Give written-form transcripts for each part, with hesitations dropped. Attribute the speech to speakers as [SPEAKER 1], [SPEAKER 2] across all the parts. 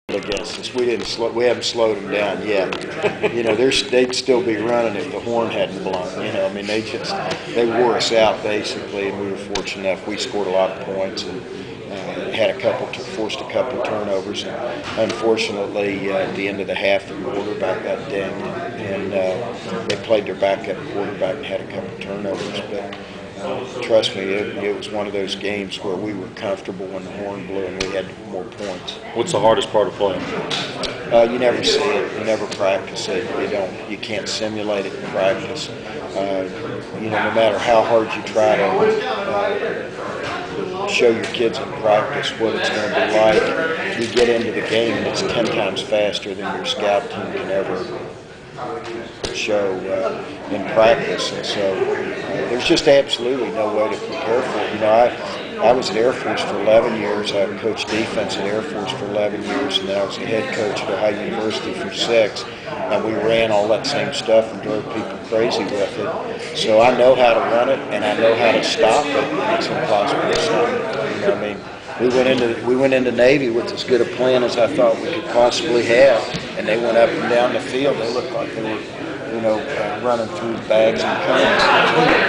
[SPEAKER 1] against us. We haven't slowed them down yet. They'd still be running if the horn hadn't blown. I mean, they wore us out basically, and we were fortunate enough. We scored a lot of points and forced a couple turnovers. And unfortunately, at the end of the half, the quarterback got dinged, and they played their backup quarterback and had a couple turnovers. But trust me, it was one of those games where we were comfortable when the horn blew and we had more points.
[SPEAKER 2] What's the hardest part of playing?
[SPEAKER 1] You never see it. You never practice it. You can't simulate it in practice. No matter how hard you try to show your kids in practice what it's going to be like, you get into the game and it's 10 times faster than your scout team can ever show in practice. And so there's just absolutely no way to prepare for it. I was at Air Force for 11 years. I coached defense at Air Force for 11 years, and then I was the head coach at Ohio University for 6. And we ran all that same stuff and drove people crazy with it. So I know how to run it, and I know how to stop it, and it's impossible to stop it. We went into Navy with as good a plan as I thought we could possibly have, and they went up and down the field. They looked like they were, running through bags and cones.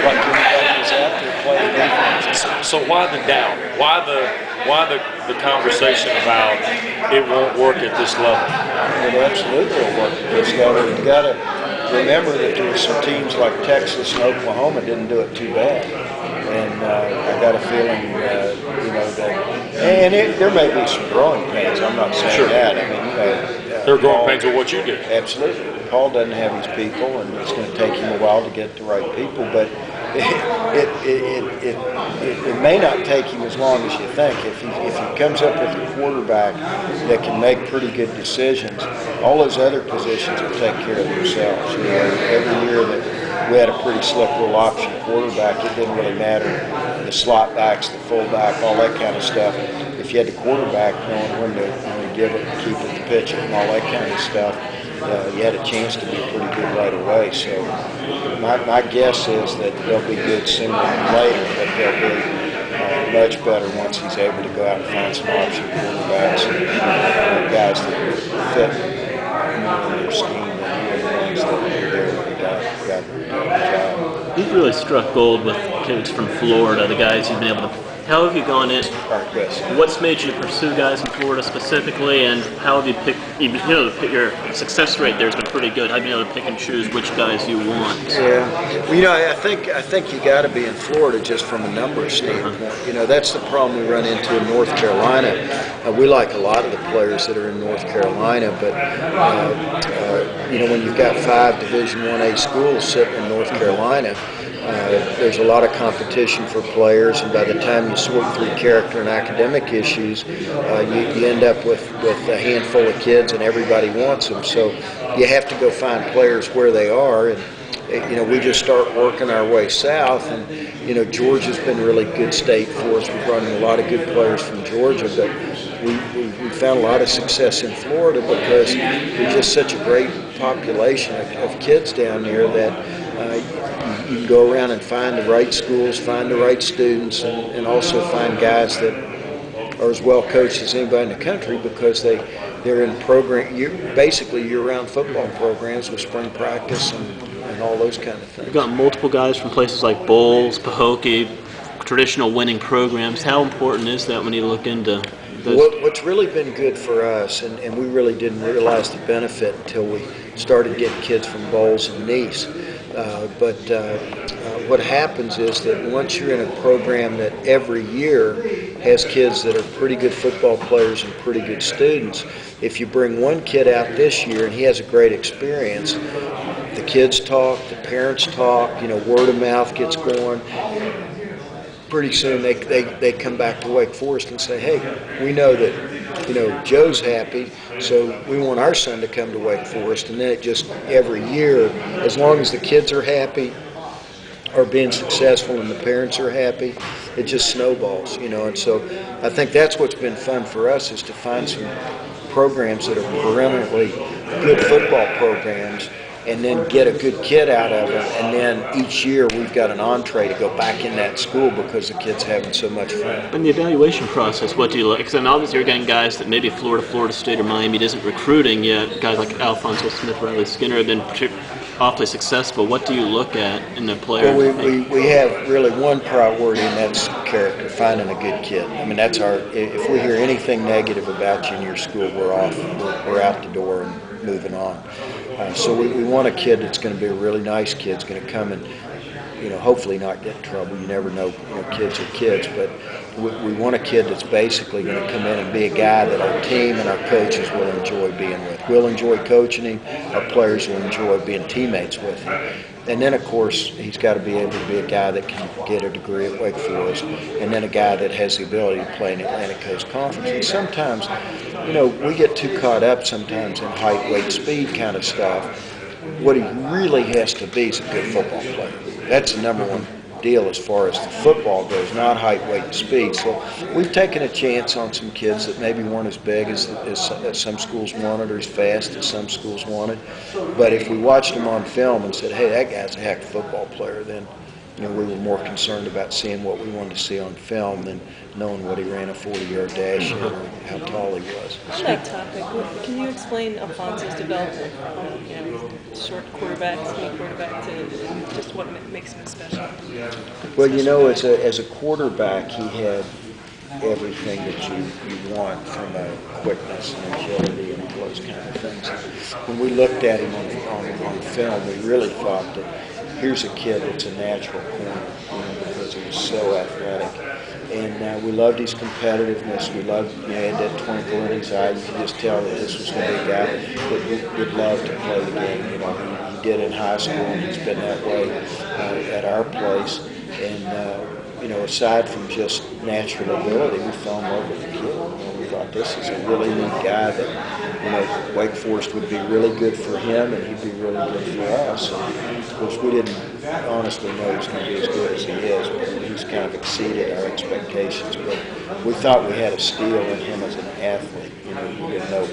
[SPEAKER 1] Like everybody was out there playing defense.
[SPEAKER 2] So why the doubt? Why the conversation about it won't work at this level?
[SPEAKER 1] It absolutely will work at this level. You got to remember that there were some teams like Texas and Oklahoma didn't do it too bad. And I got a feeling, there may be some growing pains. I'm not saying that. I mean,
[SPEAKER 2] there are growing pains with what you did.
[SPEAKER 1] Absolutely. Paul doesn't have his people, and it's going to take him a while to get the right people. But it may not take him as long as you think. If he comes up with a quarterback that can make pretty good decisions, all those other positions will take care of themselves. Every year that we had a pretty slick little option quarterback, it didn't really matter the slot backs, the fullback, all that kind of stuff. If you had the quarterback knowing when to give it, keep it, to pitch it, and all that kind of stuff, you had a chance to be pretty good right away. So my guess is that they'll be good sooner than later, but they'll be much better once he's able to go out and find some option quarterbacks and guys that fit more in their scheme than the ones that are there got the job.
[SPEAKER 3] You've really struck gold with kids from Florida, the guys you've been able to. How have you gone in? What's made you pursue guys in Florida specifically, and how have you picked? You've been able to pick your success rate there has been pretty good. Have you been able to pick and choose which guys you want?
[SPEAKER 1] Yeah, well, I think you got to be in Florida just from a numbers standpoint. That's the problem we run into in North Carolina. We like a lot of the players that are in North Carolina, but when you've got 5 Division I-A schools sitting in North Carolina, there's a lot of competition for players, and by the time you sort through character and academic issues, you end up with a handful of kids, and everybody wants them. So you have to go find players where they are, and we just start working our way south. And Georgia's been a really good state for us. We've brought in a lot of good players from Georgia, but we found a lot of success in Florida because there's just such a great population of kids down there that you can go around and find the right schools, find the right students, and also find guys that are as well coached as anybody in the country because they're in basically year-round football programs with spring practice and all those kind of things.
[SPEAKER 3] You've got multiple guys from places like Bowles, Pahokee, traditional winning programs. How important is that when you look into those?
[SPEAKER 1] What's really been good for us, and we really didn't realize the benefit until we started getting kids from Bowles and Nice. But what happens is that once you're in a program that every year has kids that are pretty good football players and pretty good students, if you bring one kid out this year and he has a great experience, the kids talk, the parents talk, word of mouth gets going. Pretty soon they come back to Wake Forest and say, hey, we know that Joe's happy, so we want our son to come to Wake Forest. And then it just every year, as long as the kids are happy or being successful and the parents are happy, it just snowballs, And so I think that's what's been fun for us is to find some programs that are preeminently good football programs and then get a good kid out of them, and then each year we've got an entree to go back in that school because the kid's having so much fun.
[SPEAKER 3] In the evaluation process, what do you like? Because obviously you're getting guys that maybe Florida State, or Miami isn't recruiting yet. Guys like Alphonso Smith, Riley Skinner have been awfully successful. What do you look at in the player?
[SPEAKER 1] Well, we have really one priority, and that's character, finding a good kid. I mean, that's our. If we hear anything negative about you in your school, we're off. We're out the door and moving on. So we want a kid that's going to be a really nice kid. That's going to come and, hopefully not get in trouble. You never know. Kids are kids, but we want a kid that's basically going to come in and be a guy that our team and our coaches will enjoy being with. We'll enjoy coaching him. Our players will enjoy being teammates with him. And then, of course, he's got to be able to be a guy that can get a degree at Wake Forest, and then a guy that has the ability to play in the Atlantic Coast Conference. And sometimes, we get too caught up sometimes in height, weight, speed kind of stuff. What he really has to be is a good football player. That's the number one deal as far as the football goes, not height, weight, and speed. So we've taken a chance on some kids that maybe weren't as big as some schools wanted, or as fast as some schools wanted. But if we watched them on film and said, hey, that guy's a heck of a football player, then we were more concerned about seeing what we wanted to see on film than knowing what he ran a 40-yard dash or how tall he was.
[SPEAKER 4] On that topic, can you explain Alphonso's development from short quarterback, skinny quarterback, to just what makes him special?
[SPEAKER 1] Well, as a quarterback, he had everything that you want from a quickness and agility and all those kind of things. When we looked at him on film, we really thought that here's a kid that's a natural corner, because he was so athletic. And we loved his competitiveness. We loved, he had that twinkle in his eye. You could just tell that this was going to be a guy that would love to play the game. He did in high school, and he's been that way at our place. And aside from just natural ability, we fell in love with the kid. We thought this is a really neat guy that, Wake Forest would be really good for him, and he'd be really good for us. And of course, we didn't honestly know he was going to be as good as he is, but he's kind of exceeded our expectations. But we thought we had a steal in him as an athlete. We didn't know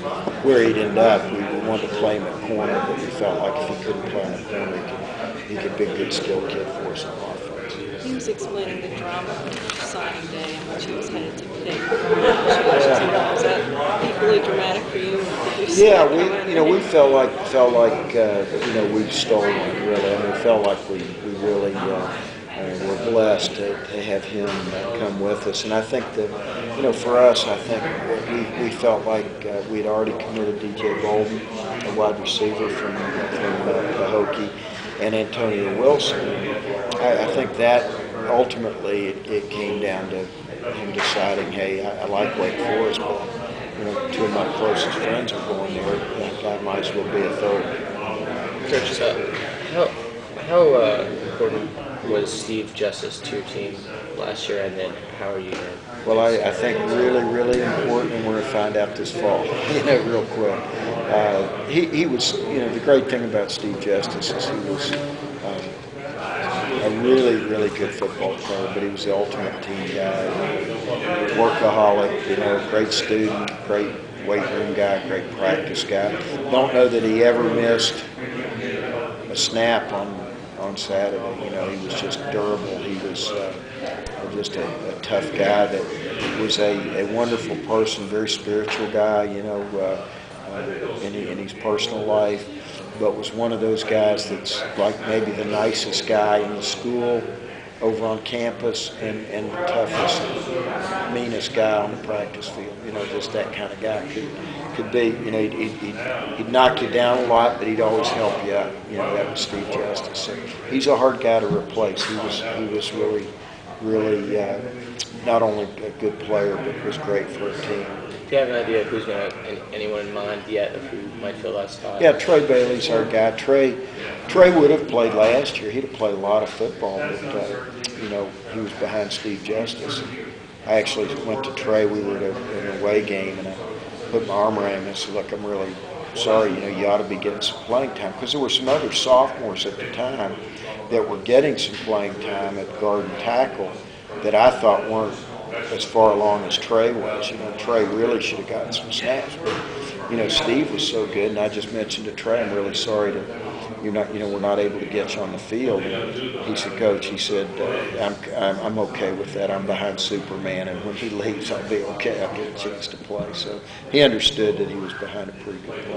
[SPEAKER 1] where he'd end up. We wanted to play him at corner, but we felt like if he couldn't play in the corner, he could be a good skill kid for us on offense.
[SPEAKER 4] He was explaining the drama of signing day and what she was headed to pick. Was that equally dramatic for you?
[SPEAKER 1] Yeah, we felt like we stole one, really. I mean, it felt like we really were blessed to have him come with us. And I think that, for us, I think we felt like we'd already committed DJ Golden, a wide receiver from Pahokee, and Antonio Wilson. I think that ultimately it came down to him deciding, hey, I like Wake Forest, but two of my closest friends are going there. I might as well be a third.
[SPEAKER 5] Coach, how important was Steve Justice to your team last year, and then how are you going to?
[SPEAKER 1] Well, I think really, really important, and we're going to find out this fall, real quick. He was, the great thing about Steve Justice is he was a really, really good football player, but he was the ultimate team guy, workaholic, great student, great weight room guy, great practice guy. Don't know that he ever missed a snap on Saturday. He was just durable. He was just a tough guy that was a wonderful person, very spiritual guy, in his personal life, but was one of those guys that's like maybe the nicest guy in the school, over on campus, and the toughest, meanest guy on the practice field. Just that kind of guy could be. He'd knock you down a lot, but he'd always help you out. That was Steve Justice. So he's a hard guy to replace. He was really not only a good player, but was great for a team.
[SPEAKER 5] Do you have an idea of who's going to, anyone in mind yet of who might fill that spot?
[SPEAKER 1] Yeah, Trey Bailey's our guy. Trey would have played last year. He'd have played a lot of football, but he was behind Steve Justice. I actually went to Trey. We were at an away game, and I put my arm around him and said, "Look, I'm really sorry. You ought to be getting some playing time," because there were some other sophomores at the time that were getting some playing time at guard and tackle that I thought weren't as far along as Trey was. Trey really should have gotten some snaps, but Steve was so good, and I just mentioned to Trey, I'm really sorry that we're not able to get you on the field. And he said, Coach, he said, I'm okay with that. I'm behind Superman, and when he leaves, I'll be okay. I'll get a chance to play. So he understood that he was behind a pretty good player.